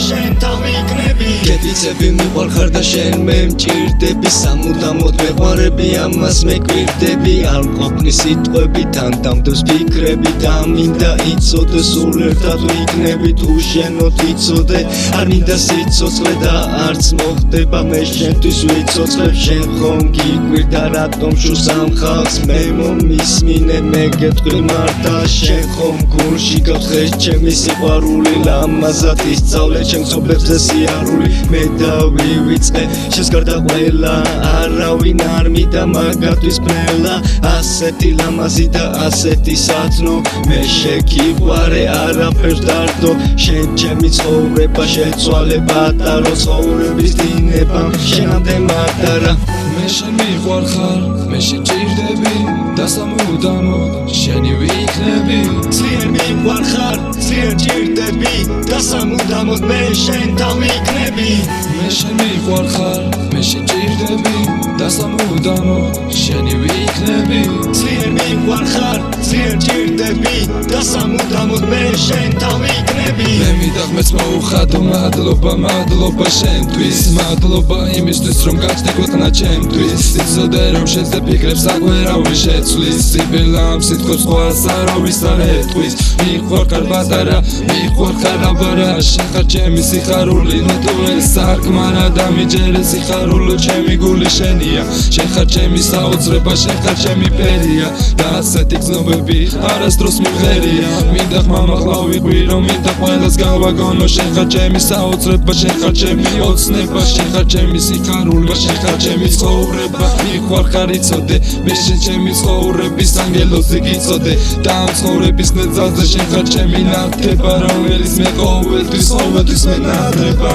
შენ თავიქნები კეთილები მიყვარხარ და შენ მე მჭირდები სამუდამოდ მეყვარები ამას მეკვირდები არ მყოფნი სიტყვები თან დამდევს ფიქრები და მინდა იცოდე სულ ერთად ვიქნები თუ შენოთ იცოდე არ მინდა სიცოცხლე და არც მოხდება მე შენთვის ვიცოცხლებ შენ ხომ გიკვირდა რატომ შურს ამ ხალხს მე მომისმინე მე გეტყვი მართა შენ ხომ გულში გავხეს ჩემი სიყვარული ლამაზად ისწავლე ჩემ მცობლებზე სიარული მე დავივიწყე შენს გარდა ყველა არავინ არ მიდა მაგათვის ბნელა ასეთი ლამაზი და ასეთი სათნო მე შეგიყვარე არაფერს დარდო შენ ჩემი ცხოვრება შეცვალე პატარო ცხოვრების დინება შენამდე მარტარა მე შენ მიყვარხარ მე შეჭირდები და სამუდამოდ შენი ვიქნები ძლიერ მიყვარხარ ძლიერ ჭირდები და სამუდამოდ მე შენ თავიქნები მე შენ მიყვარხარ მე შეჭირდები და სამუდამოდ შენი ვიქნები ძლიერ მიყვარხარ ძლიერ ჭირდები და სამუდამოდ მე შენ თავიქნები მე მიდაღმეს მოუხადო მადლობა შენთვის მადლობა იმისთვის რომ გაჩნდი ქვეყნა ჩემთვის იცოდე რომ შეძე ფიქრებს აგვერავი შეცვლის სიბილა ამ სიტყვებს ყველას არავის არ ეტყვის მიყვარხარ პატარა მიყვარხარ აბარა შენ ხარ ჩემი სიხარული ნუ თუ ეს სარკმარა და მიჯერე სიხარულო ჩემი გული შენია შენ ხარ ჩემი საოცრება შენ ხარ ჩემი ფერია და ასეთი გზნობები არასდროს მივღერია მინდა ხმამაღლა ვიყვი რომ მინდა ყველას გავაგონო შენ ხარ ჩემი საოცრება შენ ხარ ჩემი ოცნება შენ ხარ ჩემი სიხარული შენ ხარ ჩემი ცხოვრება მიყვარხარ იცოდე მე შენ ჩემი ცხოვრების ანგელოზი გიწოდე და ამ ცხოვრების ნეძალზე შენ ხარ ჩემი ნათება რომელიც მე ყოველთვის მენატრება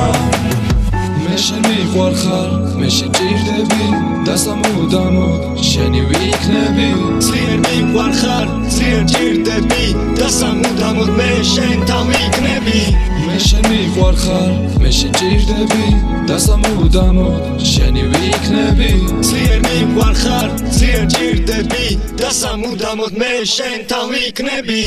მე შენ მიყვარხარ მე შეჭირდები და სამუდამოდ შენი ვიქნები ძლიერ მიყვარხარ ძლიერ ჭირდები და სამუდამოდ მე შენ თავიქნები მე შენ მიყვარხარ მე შეჭირდები და სამუდამოდ შენი ვიქნები ძლიერ მიყვარხარ ძლიერ ჭირდები და სამუდამოდ მე შენ თავიქნები